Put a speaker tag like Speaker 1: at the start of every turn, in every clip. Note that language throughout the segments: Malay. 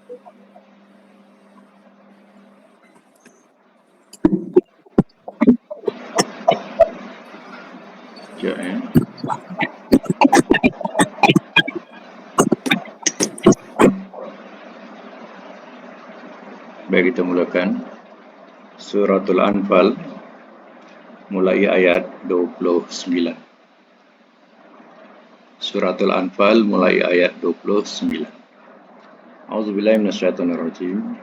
Speaker 1: Sekejap. Baik, kita mulakan Suratul Anfal mulai ayat 29. Suratul Anfal mulai ayat 29. A'udzubillahi minasyaitonirrajim.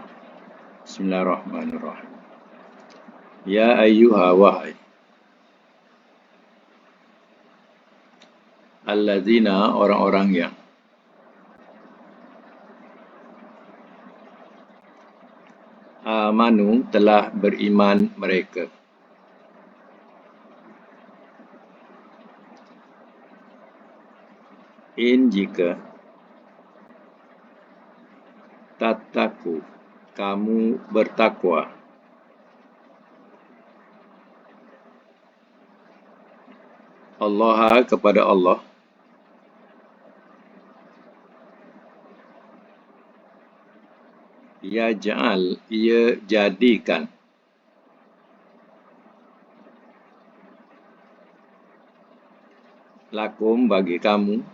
Speaker 1: Bismillahirrahmanirrahim. Ya ayyuha wahai alladzina, orang-orang yang amanu, telah beriman mereka. In, jika tattaku, kamu bertakwa, Allah, kepada Allah, yaj'al, ia jadikan, lakum, bagi kamu,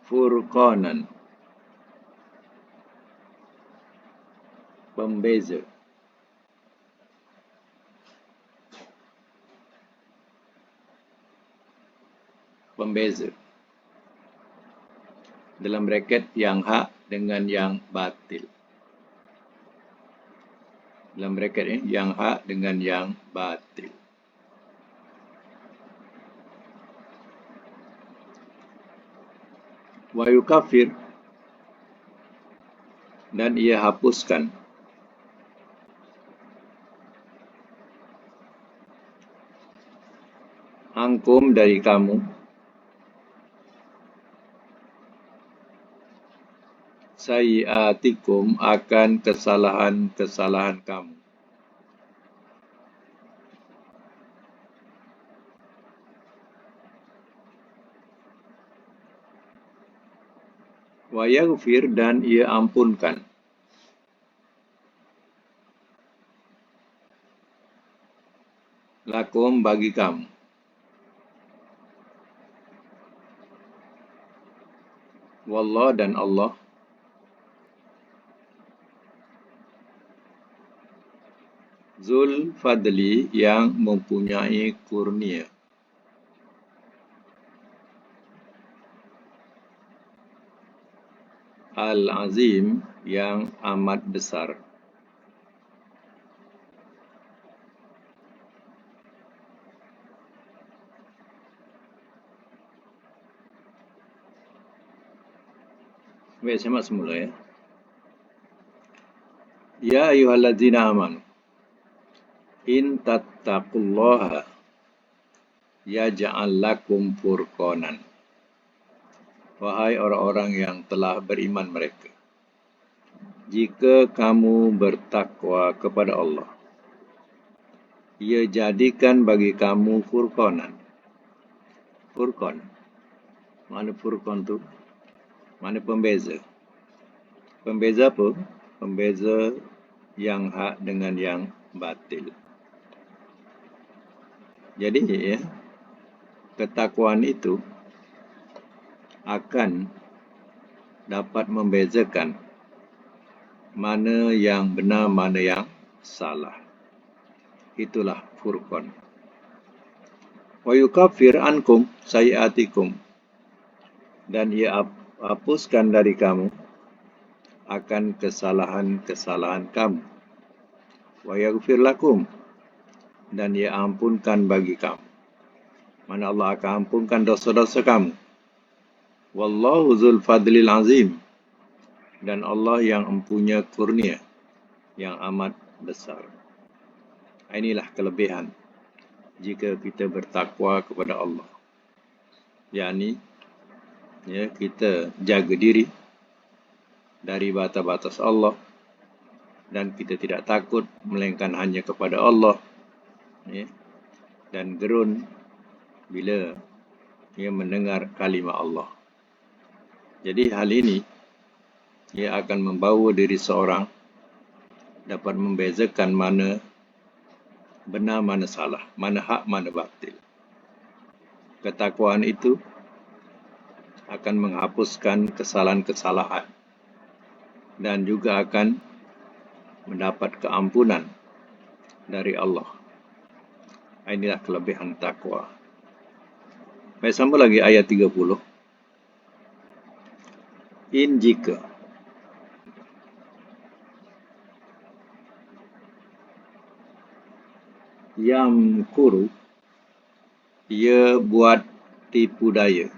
Speaker 1: furqanan, pembeza. Pembeza dalam braket yang hak dengan yang batil. Dalam braket ini yang hak dengan yang batil. Wa yukafir, dan ia hapuskan, angkum, dari kamu, sayyiatikum, akan kesalahan-kesalahan kamu. Wa yaghfir, dan ia ampunkan, lakum, bagi kamu, wallah, dan Allah, Zul Fadli, yang mempunyai kurnia, Al-Azim, yang amat besar. Baik, semak semula ya. Ya ayyuhalladzina amanu, in tattaqullaha yaj'al lakum furqanan. Wahai orang-orang yang telah beriman mereka, jika kamu bertakwa kepada Allah, ia jadikan bagi kamu furqanan. Furqan, mana furqan tu? Mana pembeza? Pembeza apa? Pembeza yang hak dengan yang batil. Jadi ya, ketakwaan itu akan dapat membezakan mana yang benar, mana yang salah. Itulah furqan. Wa yukaffir ankum sayyiatikum, dan ia hapuskan dari kamu akan kesalahan-kesalahan kamu. Wa yaghfir lakum, dan ia ampunkan bagi kamu. Mana Allah akan ampunkan dosa-dosa kamu. Wallahu Zul Fadlil Azim, dan Allah yang mempunyai kurnia yang amat besar. Inilah kelebihan jika kita bertakwa kepada Allah. Yakni, ya, kita jaga diri dari batas-batas Allah, dan kita tidak takut melainkan hanya kepada Allah, ya, dan gerun bila ia mendengar kalimat Allah. Jadi hal ini ia akan membawa diri seorang dapat membezakan mana benar, mana salah, mana hak, mana batil. Ketakwaan itu akan menghapuskan kesalahan-kesalahan dan juga akan mendapat keampunan dari Allah. Inilah kelebihan takwa. Baik, sambung lagi ayat 30. In jika yamkuru, ia buat tipu daya.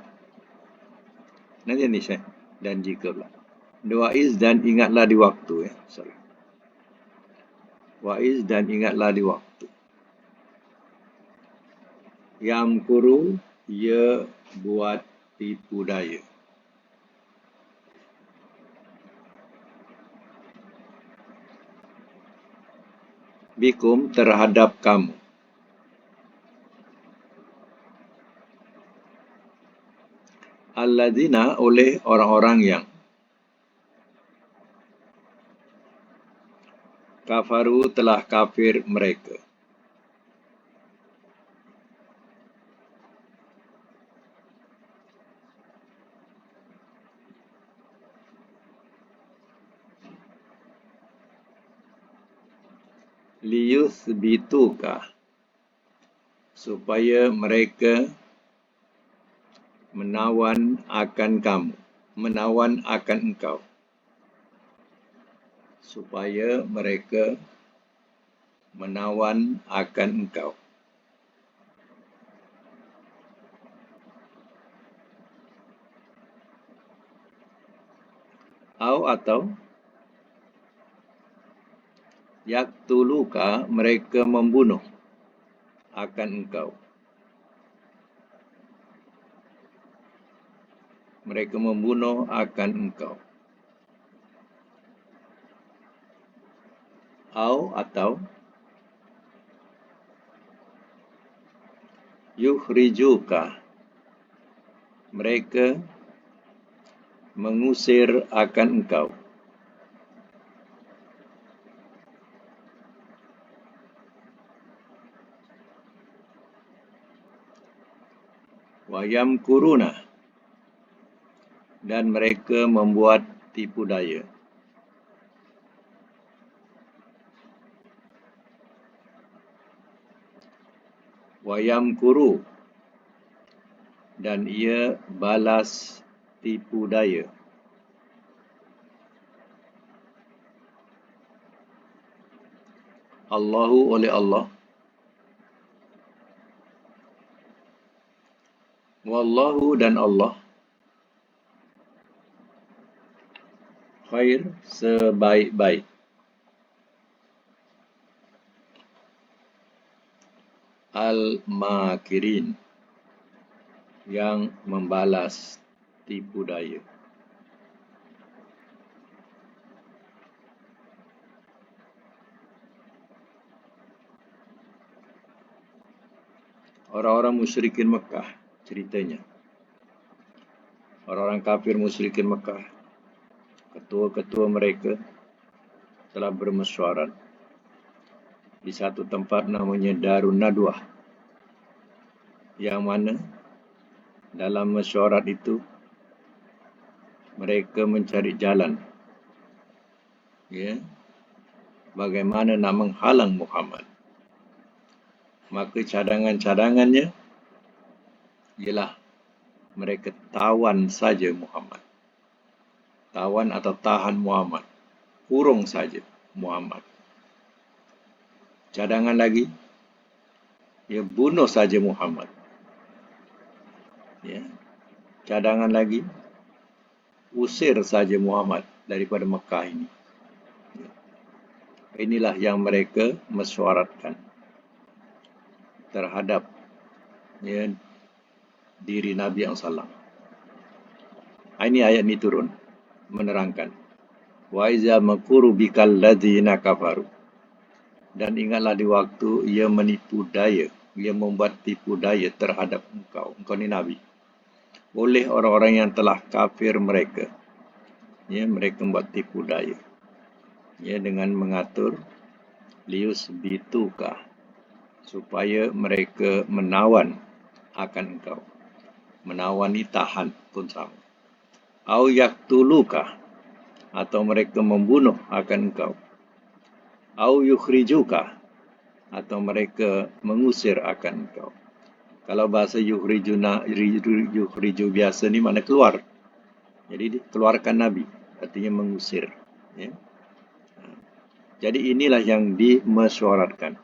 Speaker 1: Nanti ni saya dan jika pula. Waiz dan ingatlah di waktu. Waiz dan ingatlah di waktu. Yamkuru, ia buat tipu daya. Bikum, terhadap kamu. Alladzina, oleh orang-orang yang kafaru, telah kafir mereka. Liyuthbituka, supaya mereka menawan akan kamu, menawan akan engkau. Supaya mereka menawan akan engkau. Atau yaktuluka, mereka membunuh akan engkau. Mereka membunuh akan engkau. Atau yukhrijuka, mereka mengusir akan engkau. Wayamkuruna, dan mereka membuat tipu daya. Wayamkuru, dan ia balas tipu daya. Allahu, oleh Allah. Wallahu, dan Allah. Khair, sebaik-baik. Al-makirin, yang membalas tipu daya. Orang-orang musyrikin Mekah, ceritanya. Orang-orang kafir musyrikin Mekah, ketua-ketua mereka telah bermesyuarat di satu tempat namanya Darun Nadwah, yang mana dalam mesyuarat itu mereka mencari jalan, bagaimana nak menghalang Muhammad. Maka cadangan-cadangannya ialah mereka tawan saja Muhammad. Tawan atau tahan Muhammad. Kurung saja Muhammad. Cadangan lagi, bunuh saja Muhammad. Cadangan lagi, usir saja Muhammad daripada Mekah ini. Inilah yang mereka mesyuaratkan terhadap diri Nabi SAW. Ini ayat ini turun menerangkan, wa iza makuru bikal ladzina kafaru, dan ingatlah di waktu ia menipu daya, ia membuat tipu daya terhadap engkau ni Nabi. oleh orang-orang yang telah kafir mereka. Ya, mereka buat tipu daya. Ya, dengan mengatur lius bituka, supaya mereka menawan akan engkau. Menawan ni tahan pun sama. Au yaktuluka, atau mereka membunuh akan engkau. Au yukhrijuka, atau mereka mengusir akan engkau. Kalau bahasa yukhriju biasa ni makna keluar. Jadi keluarkan Nabi, artinya mengusir. Ya. Jadi inilah yang dimesyuaratkan.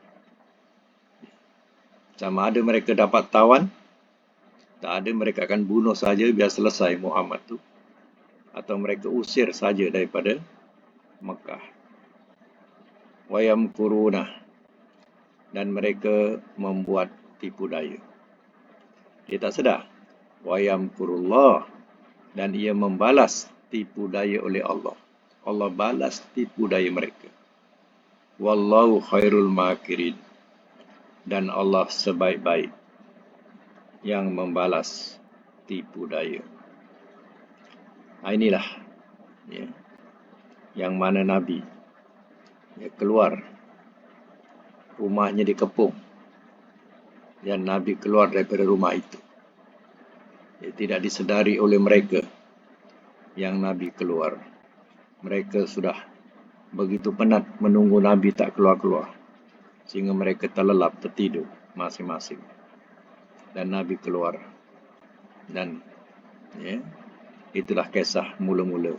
Speaker 1: Sama ada mereka dapat tawan, tak ada mereka akan bunuh saja biar selesai Muhammad tu, atau mereka usir saja daripada Mekah. Wayam kuruna, dan mereka membuat tipu daya. Dia tak sedar. Wayam kurullah, dan ia membalas tipu daya oleh Allah. Allah balas tipu daya mereka. Wallahu khairul makirin, dan Allah sebaik-baik yang membalas tipu daya. Inilah ya, yang mana Nabi ya, keluar, rumahnya dikepung, dan Nabi keluar daripada rumah itu. Ya, tidak disedari oleh mereka yang Nabi keluar. Mereka sudah begitu penat menunggu Nabi tak keluar-keluar, sehingga mereka terlelap, tertidur masing-masing. Dan Nabi keluar. Dan ya, itulah kisah mula-mula.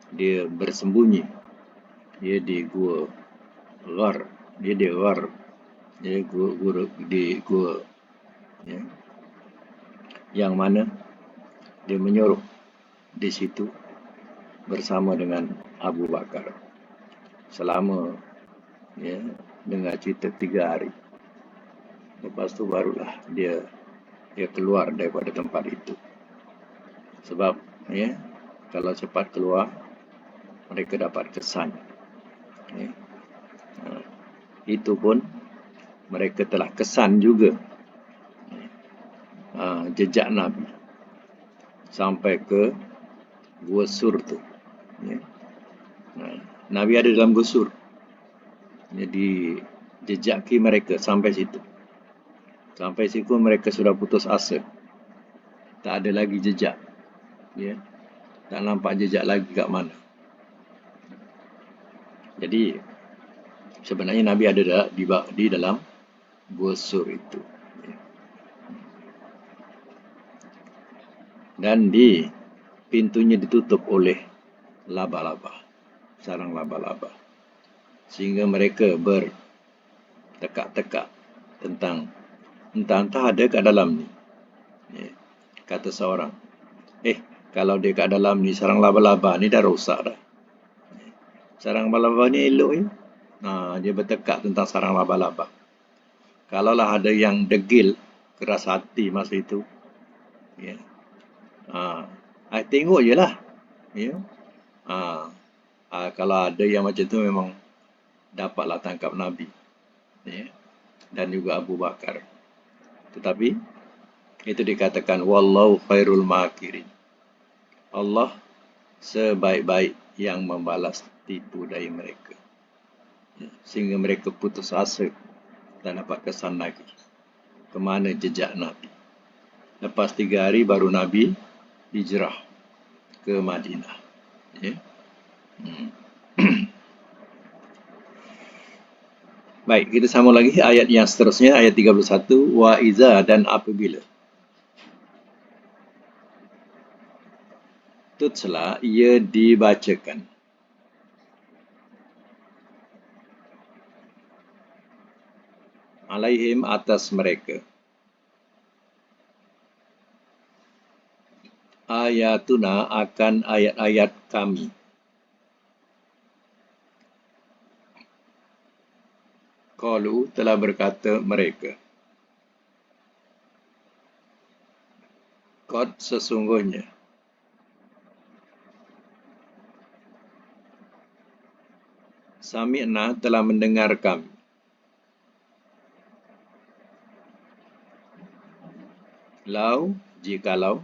Speaker 1: Dia bersembunyi. Dia di gua Ghar. Dia di Ghar. Dia di gua. Ya. Yang mana dia menyuruh di situ bersama dengan Abu Bakar. Selama ya, dengar cerita 3 hari. Lepas tu barulah dia keluar daripada tempat itu. Sebab ya, kalau cepat keluar, mereka dapat kesan. Ya. Itu pun mereka telah kesan juga jejak Nabi sampai ke Gua Sur tu. Ya. Nabi ada dalam Gua Sur. Jadi jejaki mereka sampai situ. Sampai situ mereka sudah putus asa. Tak ada lagi jejak. Ya. Tak nampak jejak lagi kat mana. Jadi sebenarnya Nabi ada di dalam Gua Sur itu. Ya. Dan pintunya ditutup oleh laba-laba. Sarang laba-laba. Sehingga mereka bertekak-tekak tentang entah ada kat dalam ni. Ya. Kata seorang, kalau dia kat dalam ni sarang laba-laba ni dah rosak dah. Sarang laba-laba ni elok ni. Dia bertekak tentang sarang laba-laba. Kalaulah ada yang degil, keras hati masa itu, ya. Tengok je lah. Ya. Kalau ada yang macam tu memang dapatlah tangkap Nabi. Ya. Dan juga Abu Bakar. Tetapi itu dikatakan wallahu khairul makirin. Allah sebaik-baik yang membalas tipu daya mereka. Ya. Sehingga mereka putus asa dan dapat kesan lagi ke mana jejak Nabi. Lepas 3 hari baru Nabi hijrah ke Madinah. Ya. Baik, kita sambung lagi ayat yang seterusnya, ayat 31. Wa iza, dan apabila. Tutla, ia dibacakan. Alaihim, atas mereka. Ayatuna, akan ayat-ayat kami. Qalu, telah berkata mereka. Qad, sesungguhnya. Sami'na, telah mendengar kami. Lau, jikalau.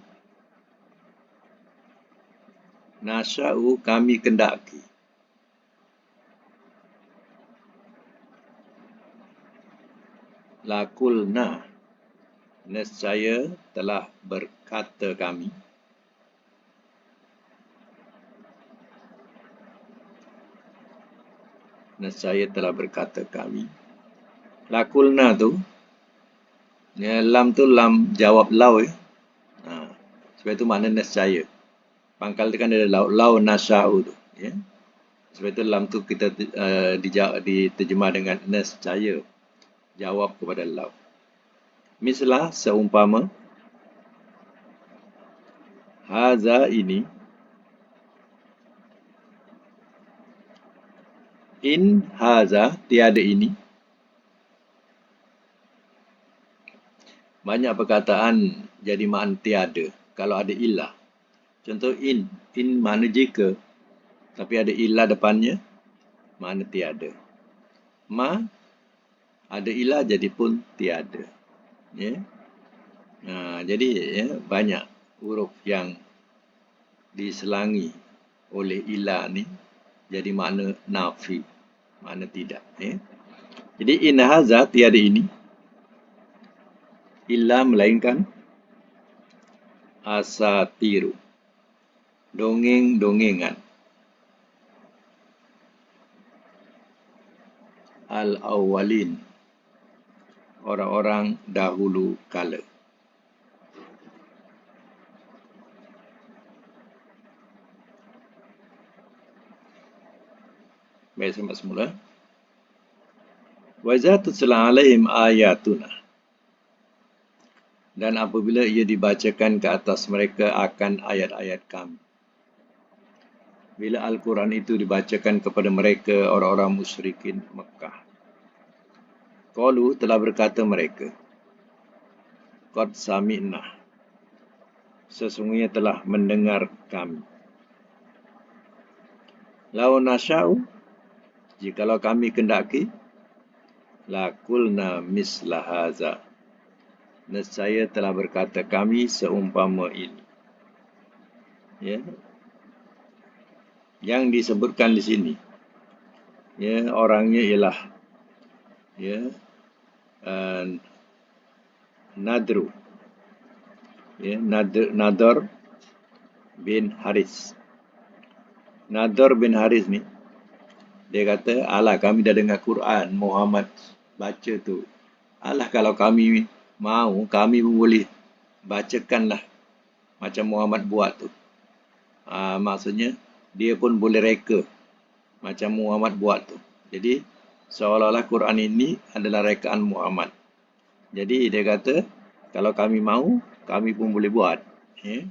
Speaker 1: Nasya'u kami kendaki. Lakulna nescaya telah berkata kami. Nescaya telah berkata kami. Lakulna tu, lam tu lam jawab lau. Sebab itu makna nescaya. Pangkal tu kan ada lau nasya'u tu. Ya. Sebab itu lam tu kita diterjemah dengan nescaya. Jawab kepada lau. Mislah seumpama haza ini, in haza tiada ini. Banyak perkataan jadi makna tiada kalau ada ilah. Contoh in makna jika, tapi ada ilah depannya, makna tiada. Ma ada ilah jadi pun tiada. Ya. Jadi ya, banyak huruf yang diselangi oleh ilah ni jadi makna nafi, makna tidak. Ya. Jadi in haza tiada ini, illa melainkan asatiru, dongeng-dongengan, al-awwalin, orang-orang dahulu kala. Baik, sampai semula. Wa iza tutla alaihim ayatuna. Dan apabila ia dibacakan ke atas mereka akan ayat-ayat kami. Bila Al-Quran itu dibacakan kepada mereka, orang-orang musyrikin Mekah. Qalu, telah berkata mereka, Qad sami'na, sesungguhnya telah mendengar kami. Lau nasya'u, jikalau kami kendaki, lakulna misla haza, nescaya telah berkata kami seumpama ini. Ya. Yang disebutkan di sini, ya, orangnya ialah ya, Nadru, ya, Nador bin Haris. Nador bin Haris ni, dia kata, alah kami dah dengar Quran, Muhammad baca tu. Alah kalau kami mahu, kami pun boleh bacakanlah macam Muhammad buat tu. Maksudnya, dia pun boleh reka macam Muhammad buat tu. Jadi, seolah-olah Quran ini adalah rekaan Muhammad. Jadi, dia kata, kalau kami mahu, kami pun boleh buat. Ya?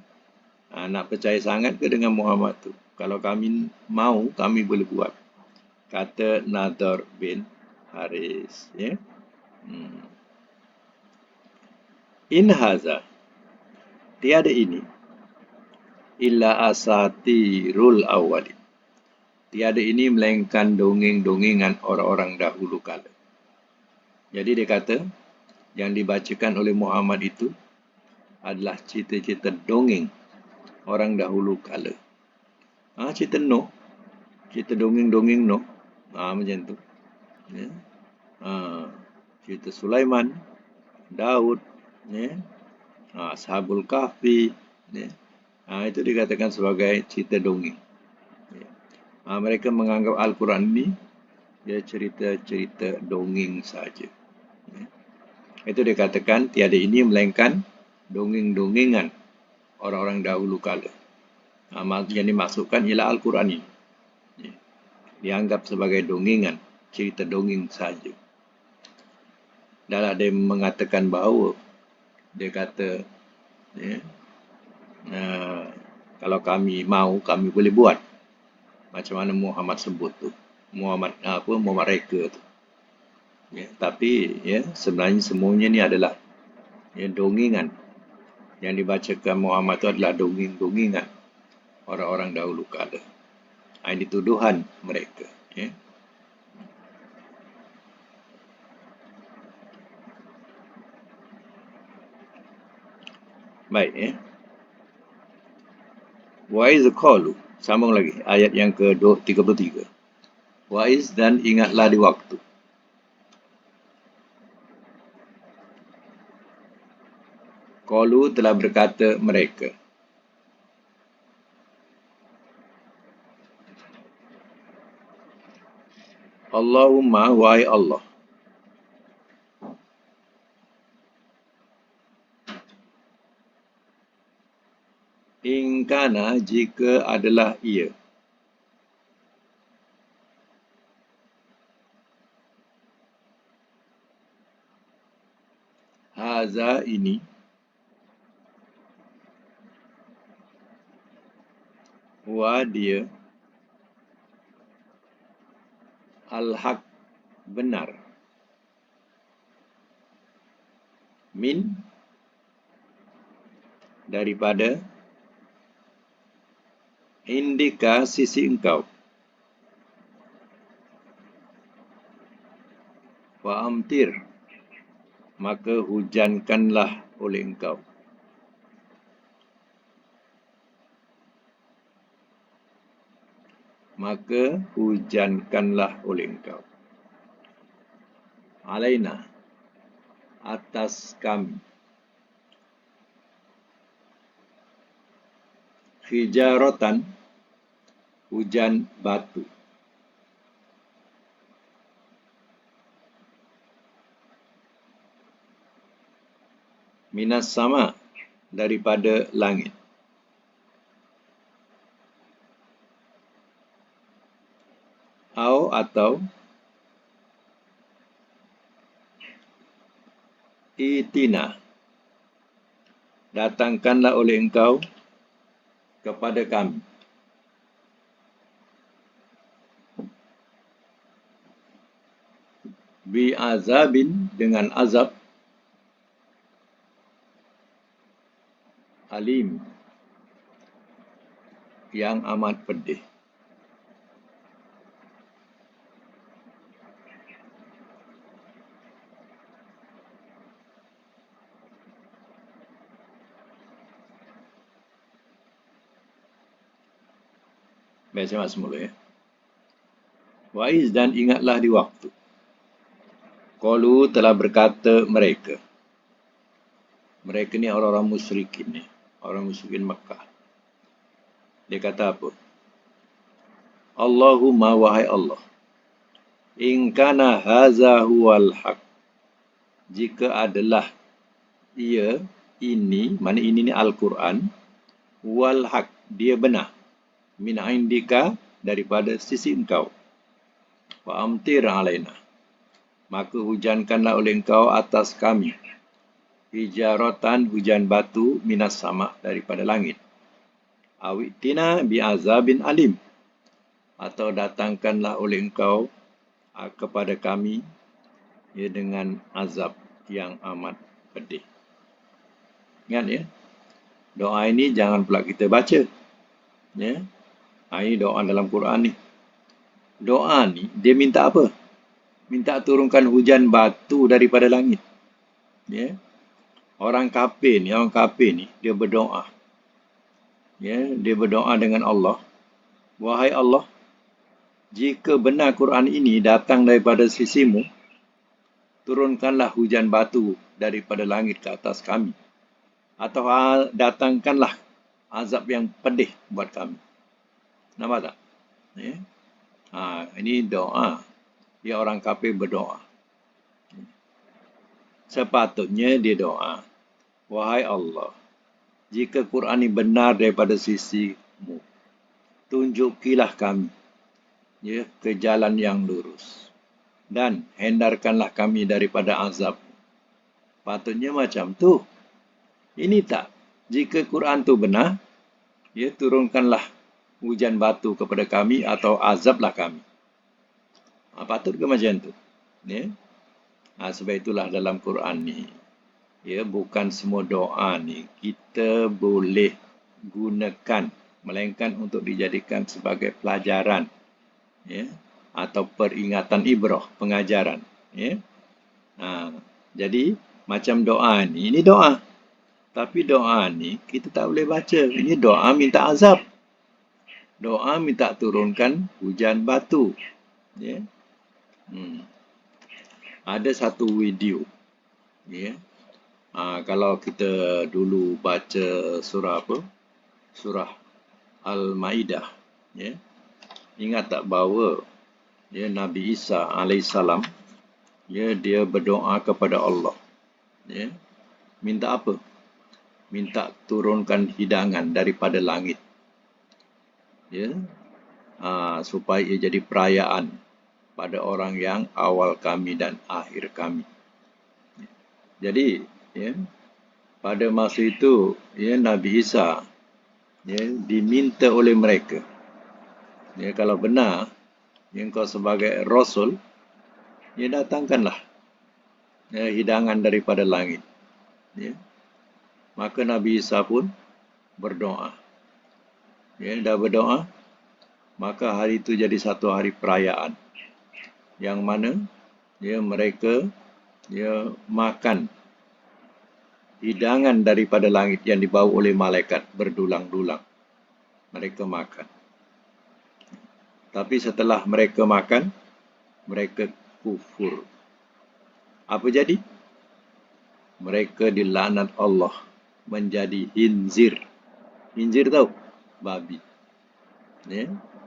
Speaker 1: Nak percaya sangat ke dengan Muhammad tu? Kalau kami mahu, kami boleh buat. Kata Nador bin Haris. Ya? In haza, tiada ini, illa asatirul awwalin. Tiada ini melainkan dongeng-dongengan orang-orang dahulu kala. Jadi dia kata, yang dibacakan oleh Muhammad itu adalah cerita-cerita dongeng orang dahulu kala. Cerita Nuh, cerita dongeng-dongeng Nuh, macam tu. Ya. Cerita Sulaiman, Daud, ya. Ashabul Kahfi, ya. Itu dikatakan sebagai cerita dongeng. Mereka menganggap Al-Quran ini dia cerita-cerita dongeng saja. Ya. Itu dikatakan tiada ini melainkan dongeng-dongengan orang-orang dahulu kala. Yang dimaksudkan ialah Al-Quran ini. Ya. Dianggap sebagai dongengan, cerita dongeng saja. Dan ada yang mengatakan bahawa dia kata, ya, kalau kami mahu, kami boleh buat macam mana Muhammad sebut tu, Muhammad reka tu. Ya, tapi ya, sebenarnya semuanya ni adalah ya, dongengan. Yang dibacakan Muhammad itu adalah dongeng-dongengan orang-orang dahulu kala. Ini tuduhan mereka. Ya. Baik, ya. Wa iz qalu, Sambung lagi, ayat yang ke-33. Waiz, dan ingatlah di waktu. Qalu, telah berkata mereka. Allahumma, wahai Allah. In kana, jika adalah ia. Haza, ini. Wa, dia. Al-haq, benar. Min, daripada. Indika, sisi engkau. Wa amtir, maka hujankanlah oleh engkau. Maka hujankanlah oleh engkau. Alaina, atas kami. Hijaratan, hujan batu. Minas sama, daripada langit. Atau itina, datangkanlah oleh engkau kepada kami. Bi azabin, dengan azab. Alim, yang amat pedih. Baik, saya masuk mula ya. Waiz, dan ingatlah di waktu. Qalu, telah berkata mereka. Mereka ni orang-orang musyrikin ni. Orang musyrikin Makkah. Dia kata apa? Allahumma, wahai Allah. In kana haza huwal haq. Jika adalah ia, ini, mana ini ni Al-Quran. Wal haq, dia benar. Min indika, daripada sisi engkau. Wa amtir alaina, maka hujankanlah oleh engkau atas kami. Hijaratan, hujan batu. Minas sama, daripada langit. Awitina bi azabin alim, atau datangkanlah oleh engkau kepada kami ya, dengan azab yang amat pedih. Ingat ya, doa ini jangan pula kita baca ya. Ini doa dalam Quran ni. Doa ni dia minta apa? Minta turunkan hujan batu daripada langit ya. Orang kafir ni dia berdoa ya, dia berdoa dengan Allah. Wahai Allah, jika benar Quran ini datang daripada sisimu, turunkanlah hujan batu daripada langit ke atas kami. Atau datangkanlah azab yang pedih buat kami. Nampak tak? Ya? Ini doa. Dia orang kafir berdoa. Sepatutnya dia doa. Wahai Allah, jika Quran ini benar daripada sisimu, tunjukilah kami ya, ke jalan yang lurus. Dan hendarkanlah kami daripada azab. Patutnya macam tu. Ini tak. Jika Quran tu benar, ya, turunkanlah hujan batu kepada kami atau azablah kami. Patut ke macam tu? Ya. Sebab itulah dalam Quran ni, ya, bukan semua doa ni kita boleh gunakan, melainkan untuk dijadikan sebagai pelajaran ya, atau peringatan ibrah, pengajaran ya. Jadi macam doa ni, ini doa. Tapi doa ni kita tak boleh baca. Ini doa minta azab. Doa minta turunkan hujan batu. Ya. Hmm. Ada satu video. Ya. Kalau kita dulu baca surah apa? Surah Al-Maidah. Ya. Ingat tak bahawa Nabi Isa alaihissalam dia berdoa kepada Allah. Ya. Minta apa? Minta turunkan hidangan daripada langit. Ya. Supaya ia jadi perayaan pada orang yang awal kami dan akhir kami. Jadi, pada masa itu, Nabi Isa diminta oleh mereka. Kalau benar, engkau sebagai Rasul, datangkanlah hidangan daripada langit. Maka Nabi Isa pun berdoa. Dah berdoa, maka hari itu jadi satu hari perayaan. Yang mana mereka makan hidangan daripada langit yang dibawa oleh malaikat berdulang-dulang. Mereka makan. Tapi setelah mereka makan, mereka kufur. Apa jadi? Mereka dilaknat Allah menjadi khinzir. Khinzir tahu? Babi.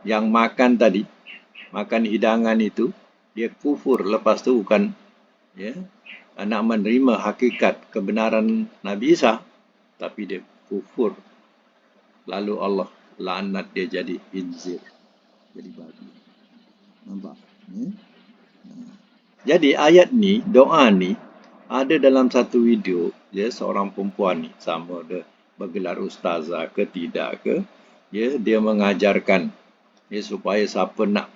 Speaker 1: Yang makan tadi, makan hidangan itu, dia kufur. Lepas tu bukan nak menerima hakikat kebenaran Nabi Isa, tapi dia kufur. Lalu Allah laknat dia jadi khinzir. Jadi babi. Nampak? Jadi ayat ni, doa ni, ada dalam satu video, seorang perempuan ni, sama ada bergelar ustazah ke tidak ke, dia mengajarkan supaya siapa nak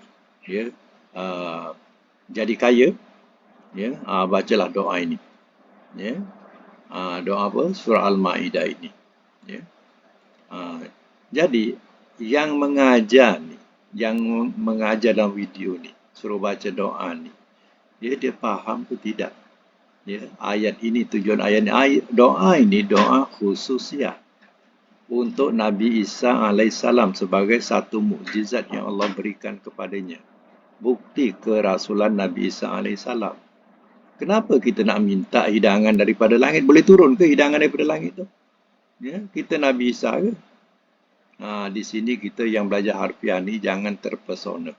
Speaker 1: jadi kaya, bacalah doa ini. Doa apa? Surah Al-Maidah ini. Jadi yang mengajar ni, yang mengajar dalam video ni, suruh baca doa ni, dia faham ke tidak? Ayat ini, tujuan ayat ni, doa ini doa khususiah untuk Nabi Isa alaihissalam sebagai satu mukjizat yang Allah berikan kepadanya. Bukti kerasulan Nabi Isa alaihissalam. Kenapa kita nak minta hidangan daripada langit? Boleh turun ke hidangan daripada langit tu? Kita Nabi Isa ke? Di sini kita yang belajar harfiah ni jangan terpesona.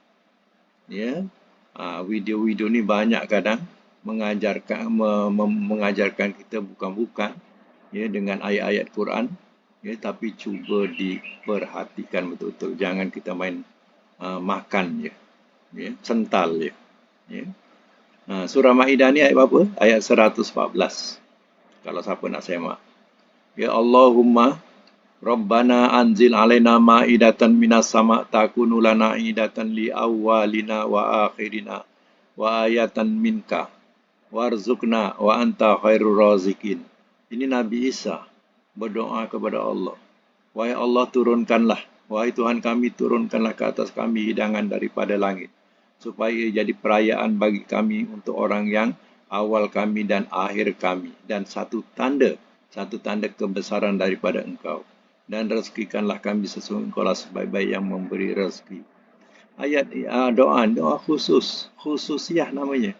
Speaker 1: Video-video ni banyak kadang mengajarkan kita bukan-bukan dengan ayat-ayat Quran, tapi cuba diperhatikan betul-betul. Jangan kita main makan je, sental je. Surah Maidah ni ayat berapa? Ayat 114. Kalau siapa nak semak. Allahumma Rabbana anzil alaina ma'idatan minas sama' takunu lana idatan li awwalina wa akhirina wa ayatan minka warzuqna wa anta khairur razikin. Ini Nabi Isa berdoa kepada Allah. Wahai Allah, turunkanlah. Wahai Tuhan kami, turunkanlah ke atas kami hidangan daripada langit. Supaya jadi perayaan bagi kami untuk orang yang awal kami dan akhir kami. Dan satu tanda kebesaran daripada Engkau. Dan rezekikanlah kami sesungguhnya Engkau lah sebaik-baik yang memberi rezeki. Ayat doa khususiah namanya.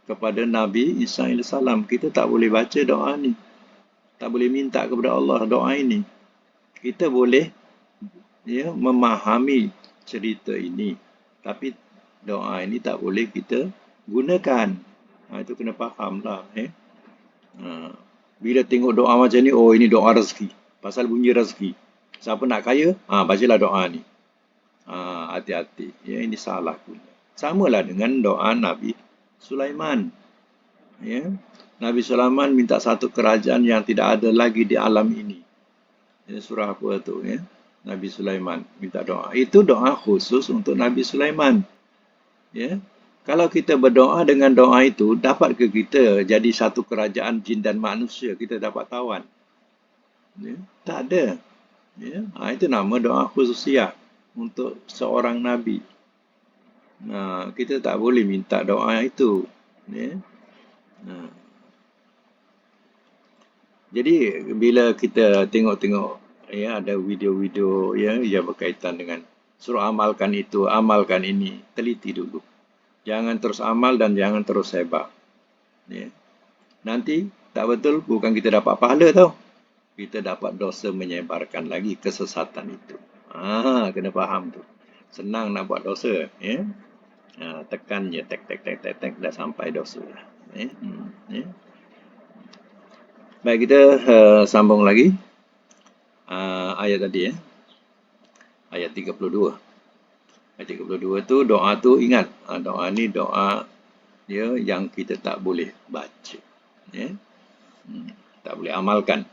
Speaker 1: Kepada Nabi Isa AS. Kita tak boleh baca doa ni. Tak boleh minta kepada Allah doa ini. Kita boleh memahami cerita ini. Tapi doa ini tak boleh kita gunakan. Itu kena faham lah. Bila tengok doa macam ni, oh ini doa rezeki. Pasal bunyi rezeki. Siapa nak kaya, bacalah doa ni. Hati-hati. Ini salah guna. Samalah dengan doa Nabi Sulaiman. Nabi Sulaiman minta satu kerajaan yang tidak ada lagi di alam ini. Surah apa tu? Nabi Sulaiman minta doa. Itu doa khusus untuk Nabi Sulaiman. Kalau kita berdoa dengan doa itu, dapat ke kita jadi satu kerajaan jin dan manusia? Kita dapat tawan? Tak ada. Itu nama doa khususiah untuk seorang Nabi. Kita tak boleh minta doa itu. Jadi bila kita tengok-tengok Ya, ada video-video yang berkaitan dengan suruh amalkan itu, amalkan ini. Teliti dulu. Jangan terus amal dan jangan terus sebab. Ya. Nanti tak betul, bukan kita dapat pahala tau. Kita dapat dosa menyebarkan lagi kesesatan itu. Kena faham tu. Senang nak buat dosa. Ya. Tekan je, tek, dah sampai dosa. Ya. Baik, kita sambung lagi. Ayat tadi ayat 32. Ayat 32 tu doa tu ingat. Doa ni doa yang kita tak boleh baca. Ya. Tak boleh amalkan.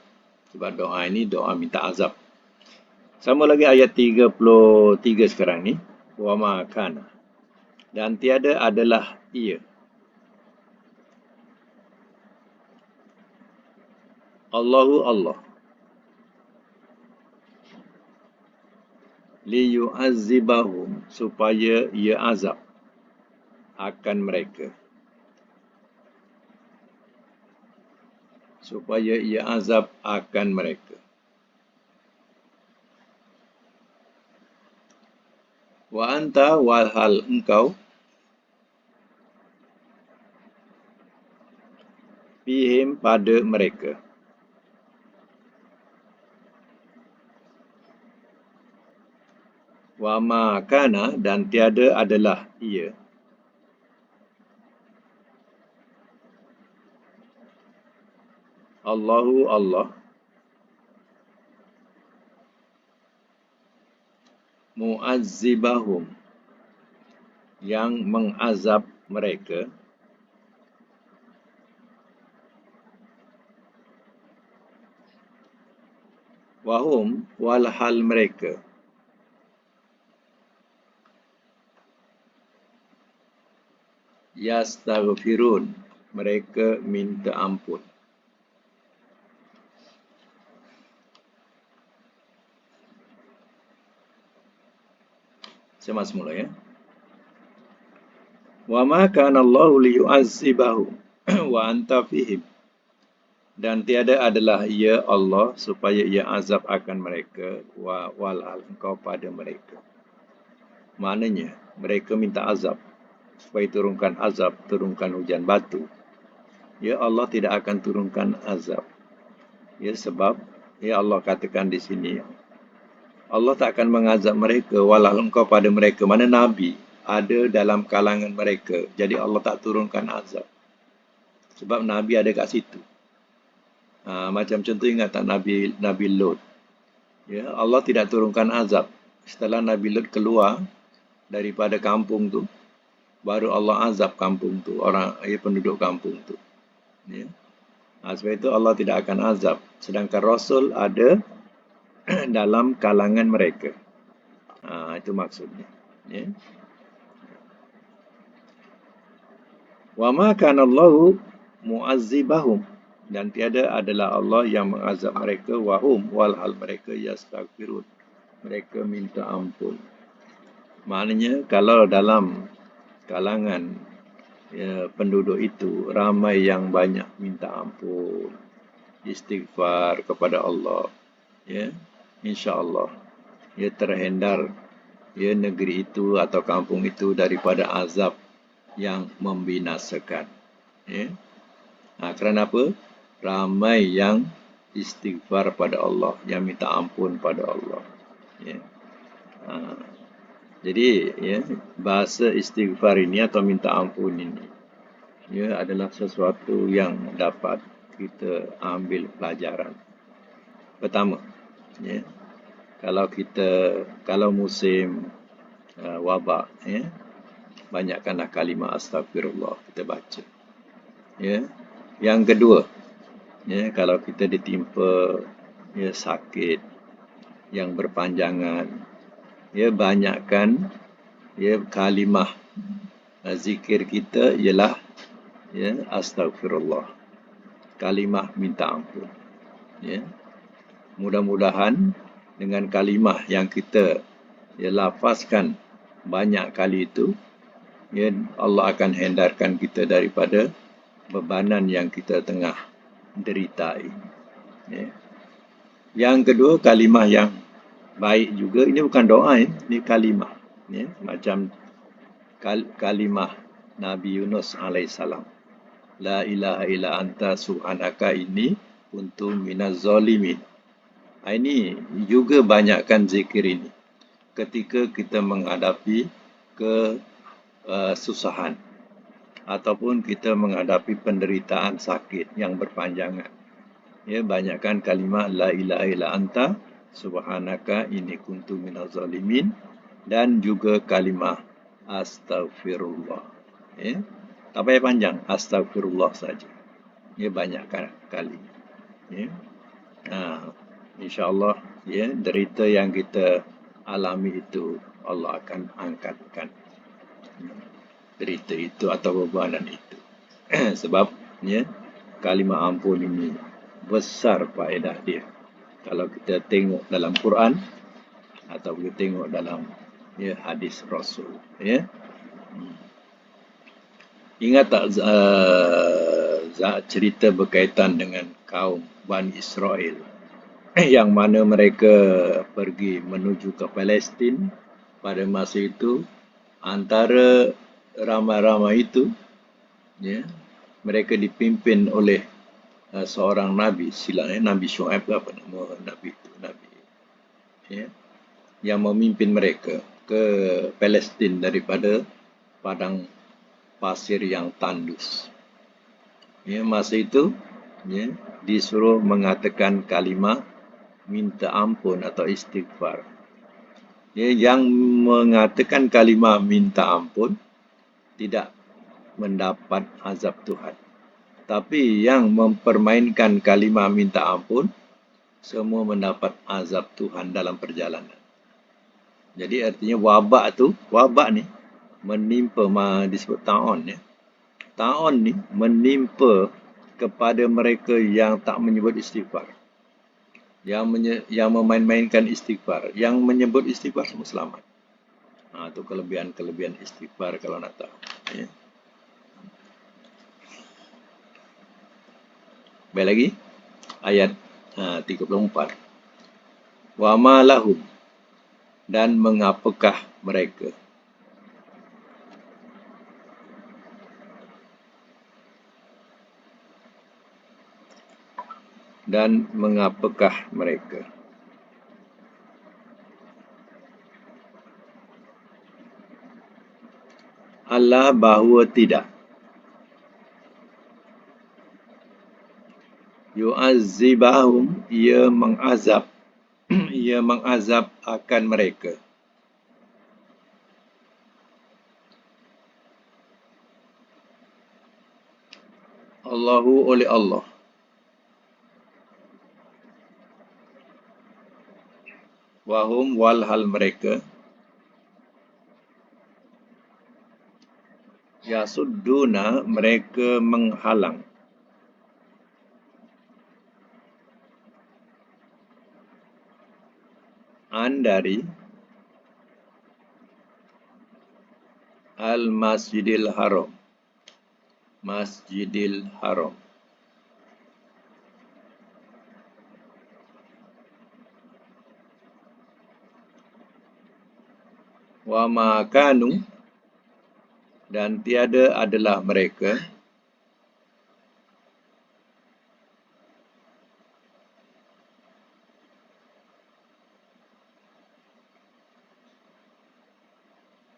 Speaker 1: Sebab doa ini doa minta azab. Sama lagi ayat 33 sekarang ni. Wa ma kana. Dan tiada adalah ia. Allahu Allah. Liyu'azzibahum, supaya ia azab akan mereka. Supaya ia azab akan mereka. Wa anta, walhal engkau, fihim, pada mereka. Wa ma kana, dan tiada adalah ia. Allahu Allah. Mu'azzibahum, yang mengazab mereka. Wahum, walhal mereka. Yastaghfirun, mereka minta ampun. Sama semula ya. Wa ma kana Allahu liyu'azzibahum wa anta fihim. Dan tiada adalah ia Allah supaya ia azab akan mereka walhal engkau pada mereka. Maknanya mereka minta azab supaya turunkan azab, turunkan hujan batu. Ya, Allah tidak akan turunkan azab. Ya, sebab Allah katakan di sini, Allah tak akan mengazab mereka walhal engkau pada mereka. Mana Nabi ada dalam kalangan mereka. Jadi Allah tak turunkan azab. Sebab Nabi ada kat situ. Macam contoh ingat tak Nabi Lot. Ya, Allah tidak turunkan azab. Setelah Nabi Lot keluar daripada kampung tu, baru Allah azab kampung tu, penduduk kampung tu. Ya. Sebab itu Allah tidak akan azab. Sedangkan Rasul ada dalam kalangan mereka. Itu maksudnya. Ya. Wa ma kana Allahu mu'azzibahum, dan tiada adalah Allah yang mengazab mereka, wahum, walhal mereka yastaghfirun, mereka minta ampun. Maknanya kalau dalam kalangan penduduk itu ramai yang banyak minta ampun, istighfar kepada Allah, ya, insya-Allah terhindar negeri itu atau kampung itu daripada azab yang membinasakan. Ya. Kerana apa? Ramai yang istighfar pada Allah, yang minta ampun pada Allah. Ya. Jadi bahasa istighfar ini atau minta ampun ini adalah sesuatu yang dapat kita ambil pelajaran. Pertama, kalau musim wabak, banyakkanlah kalimah astagfirullah kita baca. Yang kedua, kalau kita ditimpa sakit yang berpanjangan, banyakkan kalimah zikir kita ialah astagfirullah, kalimah minta ampun. Mudah-mudahan dengan kalimah yang kita lafazkan banyak kali itu, Allah akan hindarkan kita daripada bebanan yang kita tengah derita ini. Yang kedua, kalimah yang baik juga. Ini bukan doa, ini kalimah. Ya, macam kalimah Nabi Yunus alaihissalam. La ilaha illa anta subhanaka inni kuntu minaz zalimin. Ini juga banyakkan zikir ini ketika kita menghadapi kesusahan ataupun kita menghadapi penderitaan sakit yang berpanjangan. Ya, banyakkan kalimah la ilaha illa anta subhanaka inni kuntu minaz zalimin dan juga kalimah astaghfirullah. Ya, tak payah panjang, astaghfirullah saja. Ya, banyakkan kali. Ya. InsyaAllah, ya, derita yang kita alami itu Allah akan angkatkan derita itu atau bebanan itu. Sebab ya, kalimah ampun ini besar faedah dia. Kalau kita tengok dalam Quran atau kita tengok dalam ya, hadis Rasul. Ya. Ingat tak cerita berkaitan dengan kaum Bani Israel yang mana mereka pergi menuju ke Palestin pada masa itu, antara ramai-ramai itu, ya, mereka dipimpin oleh seorang Nabi, silapnya Nabi Syuaib apa nama Nabi itu, Nabi, ya, yang memimpin mereka ke Palestin daripada padang pasir yang tandus. Ya, masa itu, ya, disuruh mengatakan kalimah minta ampun atau istighfar. Ya, yang mengatakan kalimah minta ampun tidak mendapat azab Tuhan. Tapi yang mempermainkan kalimah minta ampun semua mendapat azab Tuhan dalam perjalanan. Jadi artinya wabak ni menimpa, disebut ta'on, ya. Ta'on ni menimpa kepada mereka yang tak menyebut istighfar. Yang memain-mainkan istighfar, yang menyebut istighfar semua selamat. Itu kelebihan-kelebihan istighfar kalau nak tahu. Ya. Baik lagi, ayat 34. Wa ma lahum, dan mengapakah mereka. Dan mengapakah mereka. Allah bahawa tidak. Yu'azzibahum, ia mengazab. Ia mengazab akan mereka. Allahu, oleh Allah. Wahum, walhal mereka. Yasudduna, mereka menghalang. Dari Al-Masjidil Haram. Masjidil Haram. Wa ma kanu, dan tiada adalah mereka.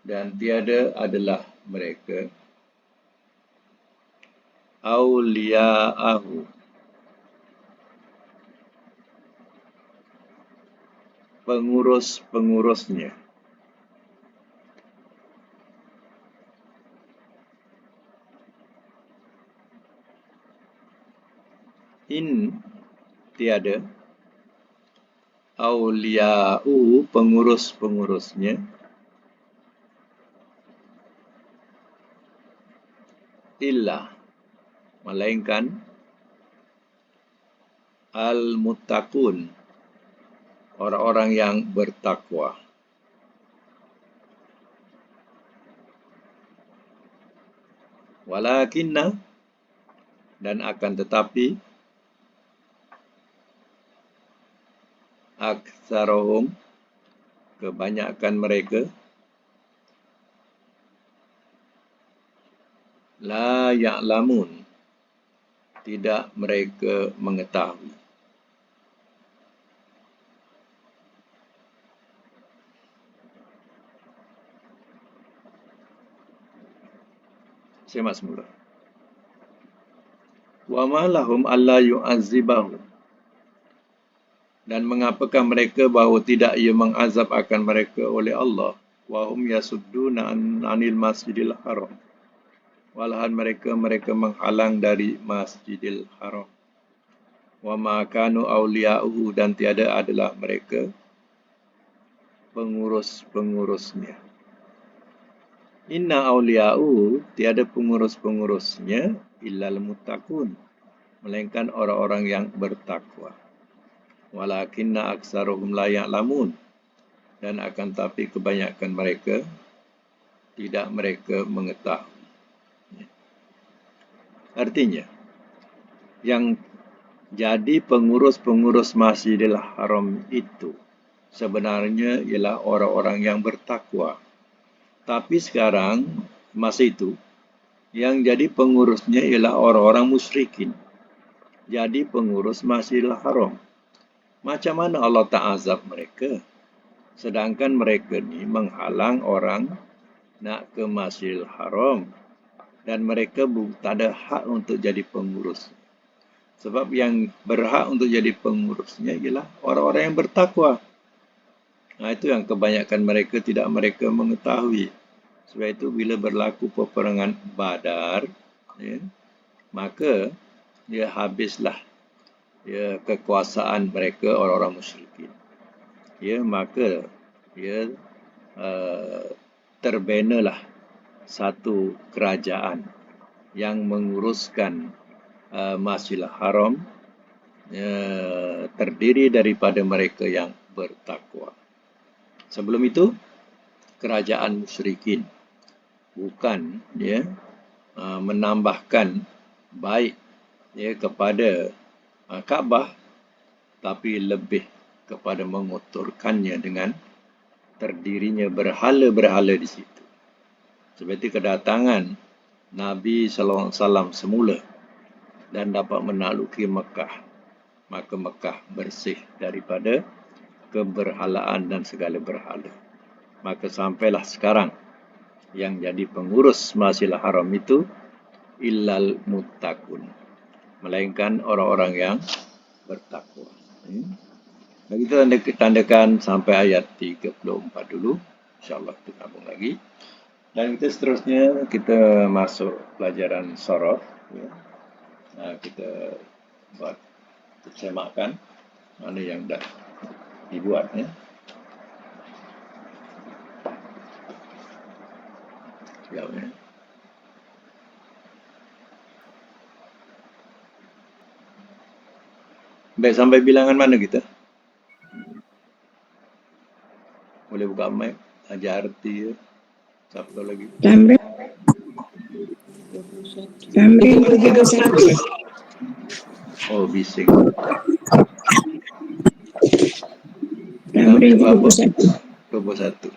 Speaker 1: Dan tiada adalah mereka. Auliya'ahu, pengurus-pengurusnya. Tiada. Auliya'u, pengurus-pengurusnya. Illa, melainkan al-muttaqun, orang-orang yang bertakwa. Walakinna, dan akan tetapi, aktsarohum, kebanyakan mereka, la ya'lamun, tidak mereka mengetahui. Semak semula. Wa ma lahum alla yu'azzibahum, dan mengapakah mereka bahawa tidak ia mengazab akan mereka oleh Allah, wa hum yasudduna anil masjidil haram, walahan mereka menghalang dari masjidil haram. Wa ma kanu awliya'uhu, dan tiada adalah mereka pengurus-pengurusnya. Inna awliya'uhu, tiada pengurus-pengurusnya, illal muttaqun, melainkan orang-orang yang bertakwa. Walakinna aktsaruhum la ya'lamun, dan akan tapi kebanyakan mereka tidak mereka mengetahui. Artinya, yang jadi pengurus-pengurus Masjidil Haram itu sebenarnya ialah orang-orang yang bertakwa. Tapi sekarang, masa itu, yang jadi pengurusnya ialah orang-orang musyrikin. Jadi pengurus Masjidil Haram. Macam mana Allah ta'azab mereka? Sedangkan mereka ni menghalang orang nak ke Masjidil Haram. Dan mereka tak ada hak untuk jadi pengurus. Sebab yang berhak untuk jadi pengurusnya ialah orang-orang yang bertakwa. Nah, itu yang kebanyakan mereka tidak mereka mengetahui. Sebab itu bila berlaku peperangan Badar, ya, maka dia habislah ya, kekuasaan mereka orang-orang musyrikin. Ya, maka ya, terbenalah satu kerajaan yang menguruskan Masjidil Haram, terdiri daripada mereka yang bertakwa. Sebelum itu, kerajaan musyrikin bukan ya, menambahkan baik ya, kepada Kaabah, tapi lebih kepada mengotorkannya dengan terdirinya berhala-berhala di situ. Seperti kedatangan Nabi sallallahu alaihi wasallam semula dan dapat menakluki Mekah, maka Mekah bersih daripada keberhalaan dan segala berhala. Maka sampailah sekarang yang jadi pengurus Masjidil Haram itu illal muttaqun, melainkan orang-orang yang bertakwa. Dan kita tandakan sampai ayat 34 dulu. InsyaAllah kita sambung lagi. Dan kita seterusnya kita masuk pelajaran sorof. Kita buat semakkan mana yang dah dibuat. Sekejap ya. Baik, sampai bilangan mana kita? Boleh buka mic, ajar arti ya. Siapa tahu lagi?
Speaker 2: Sampai 31.
Speaker 1: Oh, bising.
Speaker 2: Sampai
Speaker 1: berapa?
Speaker 2: 31.
Speaker 1: 21.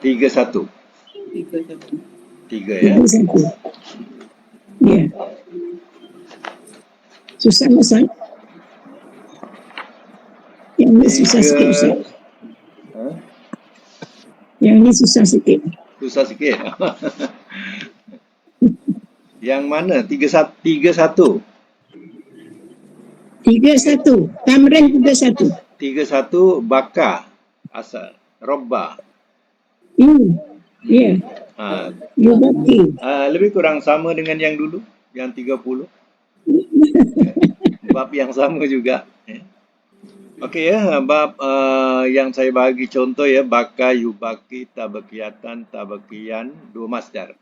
Speaker 2: 31.
Speaker 1: 31. 3 ya?
Speaker 2: 31. Ya. Susah Ustaz. Yang ini susah sikit Ustaz. Yang ini susah sikit.
Speaker 1: Susah sikit. Yang mana? 31.
Speaker 2: 31. Tamrin 31.
Speaker 1: 31 bakar asal robba.
Speaker 2: Ya. Yubaki.
Speaker 1: Lebih kurang sama dengan yang dulu, yang 30. Bab yang sama juga. Okey ya, bab yang saya bagi contoh ya, baka, yubaki, tabakiatan, tabakian, dua masdar.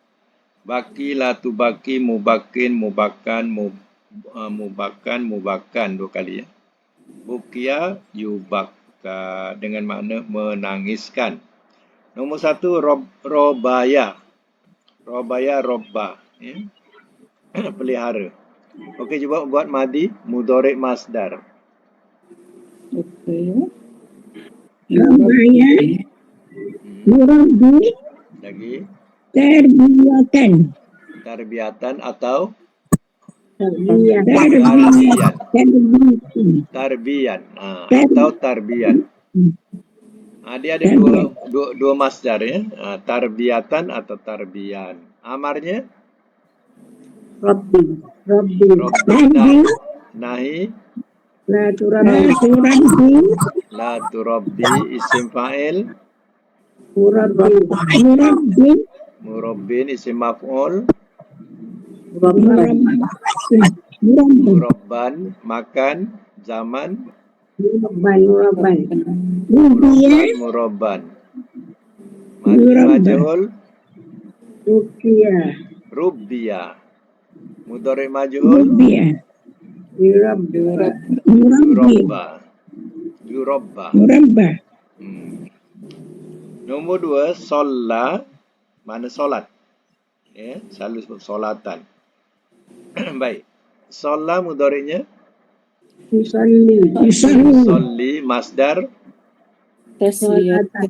Speaker 1: Baki, latubaki, mubakin, mubakan, mubakan, mubakan, dua kali ya. Bukia, yubaka, dengan makna menangiskan. Nombor 1, robaya. Robaya, robba. Ya. Pelihara. Okey, cuba buat madi, mudhari' masdar.
Speaker 2: Rabaya. Murabbi.
Speaker 1: Lagi.
Speaker 2: Tarbiyatan.
Speaker 1: Tarbiyatan atau
Speaker 2: Tarbiyatan.
Speaker 1: tarbiyan. Atau tarbiyan. Dia ada dua masdar ya. Tarbiyatan atau tarbiyan. Amarnya?
Speaker 2: Rabbi.
Speaker 1: Nahi.
Speaker 2: La
Speaker 1: turabbi. Isim fa'il. Murabbin isim maf'ul. Murabban makan zaman. Murabban. Madi majhul. Rubbiya. Mudhari majhul. Yurabba. Nombor 2, sholla. Mana solat? Ya, selalu sebut solatan. Baik. Sholla mudhari'nya? Yusalli. Masdar? Tasliyatan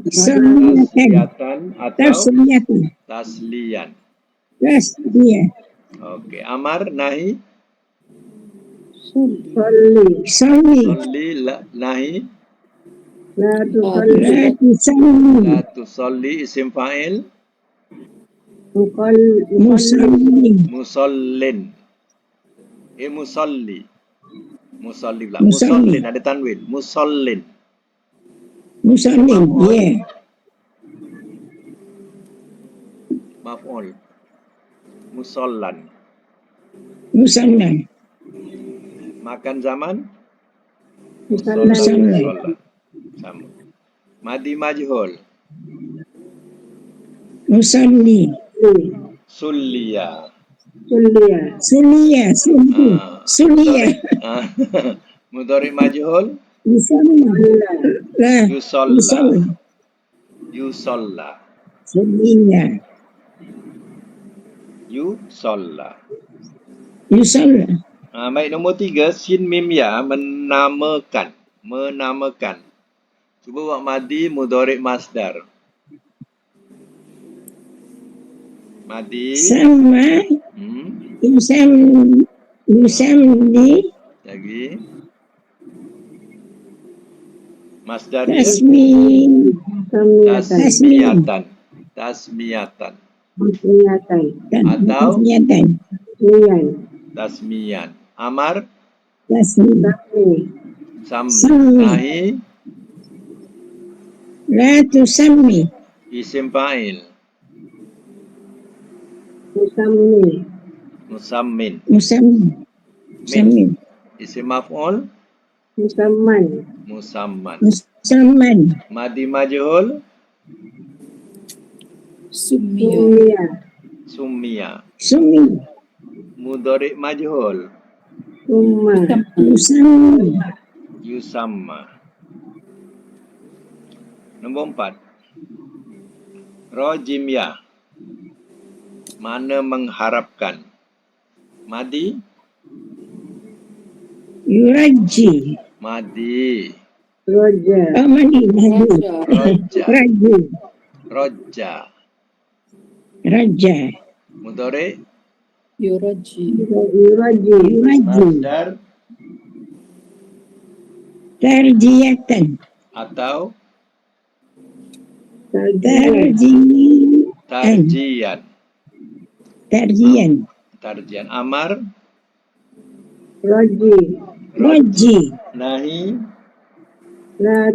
Speaker 1: atau tasliyan. Oke. Amar, nahi? Salli. Nahi? La tusalli isim fa'il. Musallin. Musalli. Musallin ada tanwin. Musallin.
Speaker 2: Yeah.
Speaker 1: Maf'ul. Musallan. Makan zaman? Musallan. Sama. Madi majhul.
Speaker 2: Musalli.
Speaker 1: Sulliya. Mudhari majhul. Yusalla. Baik, nombor 3, sin mim ya, menamakan. Cuba buat madi mudhari masdar. Madi.
Speaker 2: Sama. Yusamli.
Speaker 1: Lagi. Masdarnya. Tasmiyatan. Atau tasmiyan. Amar. Nahi.
Speaker 2: La tusammi.
Speaker 1: Isim fa'il. Musammin. Isim maf'ul. Musamman. Madi majhul. Summiya. Mudhari majhul. Yusamma. Nombor 4. Rojimya. Mana mengharapkan. Madi.
Speaker 2: Yuraji.
Speaker 1: Madi. Roja. Mudhari.
Speaker 3: Yuraji.
Speaker 1: Masdar.
Speaker 2: Tarjiyatan.
Speaker 1: Atau Tarjian. Amar.
Speaker 2: Roji.
Speaker 1: Nahi.
Speaker 2: La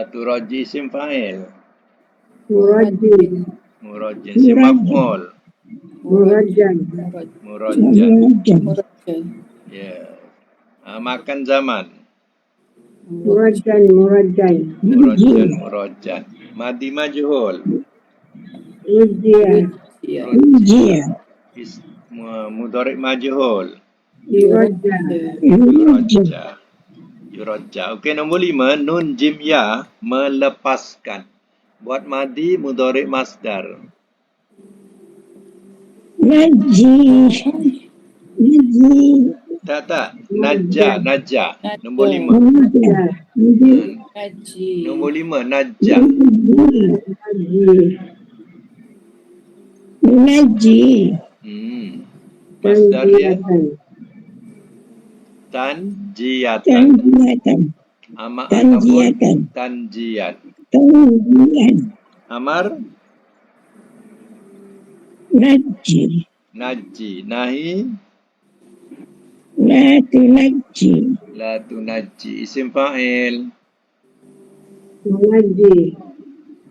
Speaker 2: turaji.
Speaker 1: Isim fa'il.
Speaker 2: Murajin.
Speaker 1: Isim maf'ul. Murajjan. Ya. Makan zaman.
Speaker 2: Murajjan.
Speaker 1: Madi majhul.
Speaker 2: Rujia.
Speaker 1: Mudhari majhul. Yurajja. Okey, nombor 5, nun jim ya, melepaskan. Buat madi mudhari masdar.
Speaker 2: Naji.
Speaker 1: Tak. Najah. Nombor 5.
Speaker 2: Najah.
Speaker 3: Naji.
Speaker 1: Nombor 5, najah.
Speaker 2: Naji.
Speaker 1: Masdar dia
Speaker 2: Tanjiyatan.
Speaker 1: tanjiyatan. Ataupun tanjiyat. Amar
Speaker 2: Naji.
Speaker 1: nahi
Speaker 2: La tunajji.
Speaker 1: la tunajji. Isim fa'il.
Speaker 2: Naji.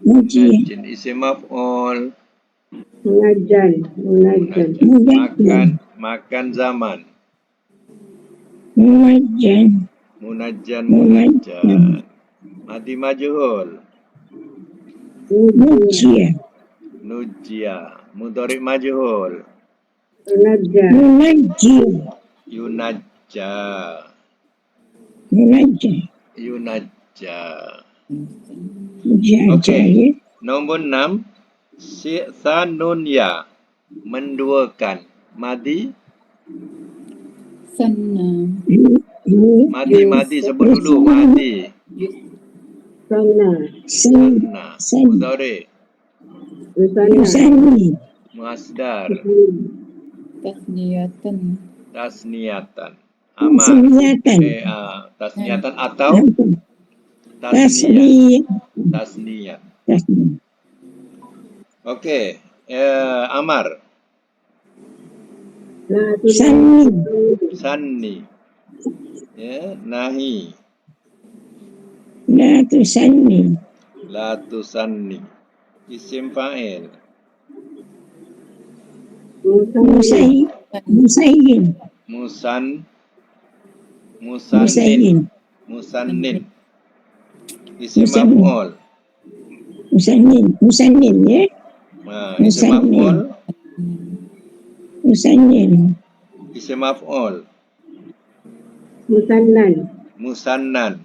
Speaker 1: Munajjin. Isim maf'ul.
Speaker 2: Munajan.
Speaker 1: Makan zaman.
Speaker 2: Munajan.
Speaker 1: Munajjan. Madi majhul. Nujia. Mudhari majhul. Yunajja. Okey. Nombor 6. Sanunya. Menduakan. Madi.
Speaker 3: Sana.
Speaker 1: Madi. Sebut dulu. Madi. Sana. Mudhari. Masdar. Tasniatan. Amar. Tasniatan atau tasniyat. Okey. Amar. Sanni. Ya, nahi. La tusanni. Isim fa'il. Musannin. Isim maf'ul.
Speaker 2: Musannin ya.
Speaker 1: Isim maf'ul. Isim maf'ul. Musannan.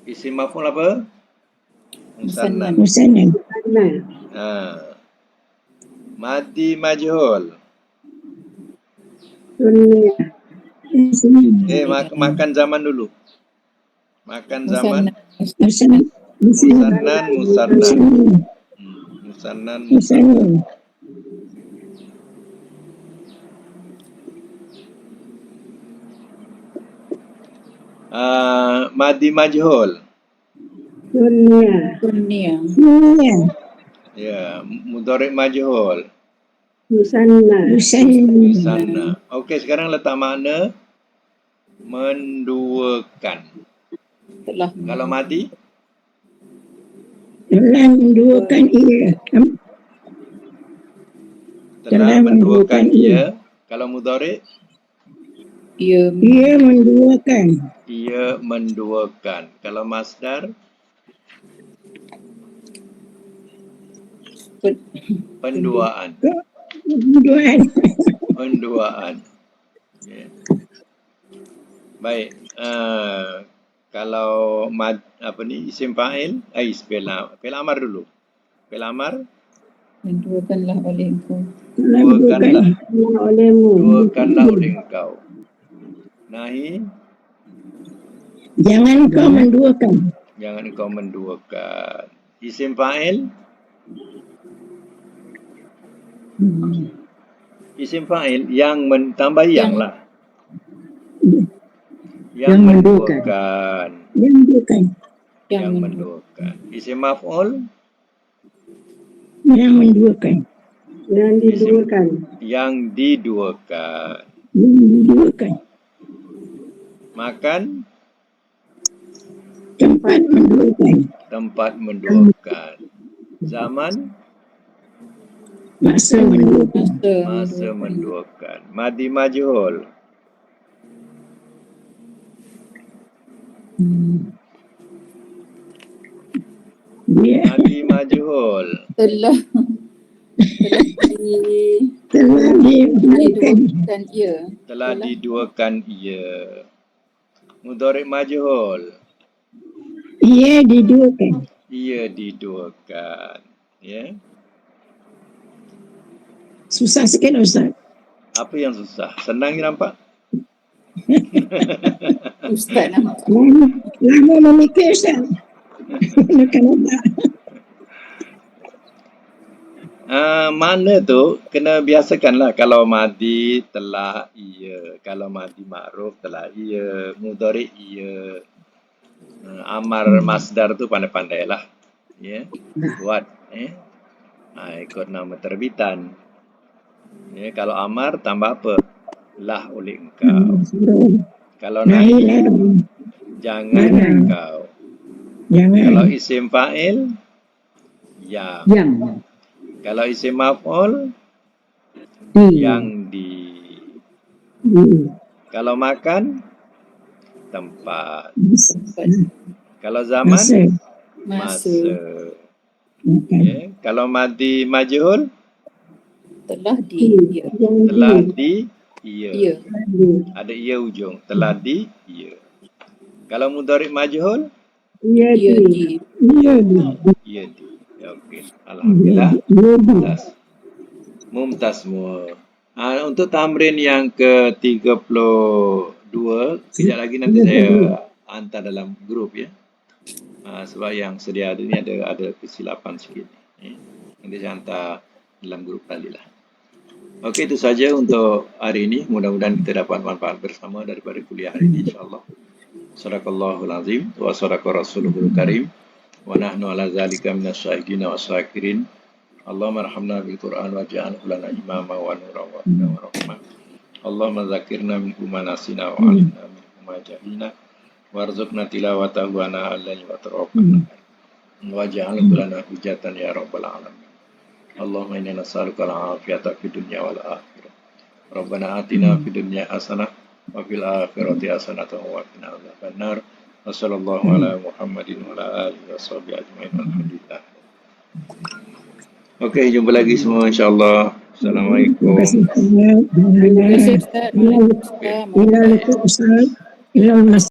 Speaker 1: Isim maf'ul apa? Musannan. Madi majhul. Makan zaman dulu. Makan zaman. Musannan. Madi majhul.
Speaker 3: Dunia.
Speaker 1: Ya, mudhari majhul.
Speaker 2: Musanna.
Speaker 1: Okey, sekarang letak makna menduakan.
Speaker 3: Telah.
Speaker 1: Kalau madi?
Speaker 2: Telah menduakan ia.
Speaker 1: Telah menduakan ia. Kalau mudhari?
Speaker 3: Ia
Speaker 2: menduakan.
Speaker 1: Ia menduakan. Kalau masdar? Penduaan. Yeah. Baik. Kalau isim fa'il, fi'il amar dulu. Fi'il amar.
Speaker 3: menduakanlah oleh engkau.
Speaker 1: Duakanlah oleh engkau. Nahi.
Speaker 2: Jangan kau menduakan.
Speaker 1: Jangan engkau menduakan. Isim fa'il. Isim fa'il yang tambah yang lah. Yang menduakan. Yang menduakan. Isim maf'ul.
Speaker 2: Yang menduakan.
Speaker 1: Yang diduakan. Makan. Tempat menduakan. Zaman.
Speaker 2: Masa
Speaker 1: menduakan. Madi majhul. Madi majhul.
Speaker 3: Telah diduakan ia.
Speaker 1: Telah diduakan ia. Mudhari majhul.
Speaker 2: Ia diduakan.
Speaker 1: Ia diduakan. Ya.
Speaker 2: Susah sikit Ustaz.
Speaker 1: Apa yang susah? Senang je nampak?
Speaker 3: Ustaz nampak.
Speaker 2: Lama memikir Ustaz. Kalau tak.
Speaker 1: Mana tu kena biasakanlah. Kalau madi telah iya, kalau madi ma'ruf telah iya, mudhari iya. Amar masdar tu pandai-pandailah. Ya. Buat ikut nama terbitan. Ya, kalau amar tambah apa? Lah oleh engkau. Kalau nahi jangan engkau. Kalau isim fa'il yang. Kalau isim maf'ul yang di. Kalau makan tempat. Kalau zaman masa. Ya. Kalau madi majhul
Speaker 3: Telah di ya.
Speaker 1: telah di iya.
Speaker 3: Ya.
Speaker 1: Ada iya ujung. Telah di iya. Kalau mudhari majhul
Speaker 3: Ya di.
Speaker 1: iya di. Ya, okey. Alhamdulillah. Mumtaz semua. Untuk tamrin yang ke-32, kejap lagi nanti saya hantar dalam grup ya. Sebab yang sedia ada ni ada kesilapan sikit. Nanti saya hantar dalam grup tadi lah. Okey, itu saja untuk hari ini. Mudah-mudahan kita dapat manfaat bersama daripada kuliah hari ini insya-Allah. Sadaqallahul azim wa sadaqa rasulul karim wa nahnu ala zalika minasyahidin wa syakirin. Allahumma arhamna bil Qur'an waj'alhu lana imama wa nuran wa hudan wa rahmah. Allahumma dzakirna minhu ma nasina wa 'allimna minhu ma jahilna warzuqna tilawatahu ana al-laili wa tarabbana waj'alhu lana hujjatan ya rabbal alamin. Allahumma inna nas'aluka al-'afiyata fid dunya wal akhirah. Rabbana atina fid dunya hasanah wa fil akhirati hasanatan wa qina adzabannar. Wa sallallahu ala Muhammadin wa ala alihi washabihi ajmain. Alhamdulillah. Okey, jumpa lagi semua insya-Allah. Assalamualaikum.
Speaker 3: Terima kasih Ustaz.
Speaker 2: Ila Ustaz. Ila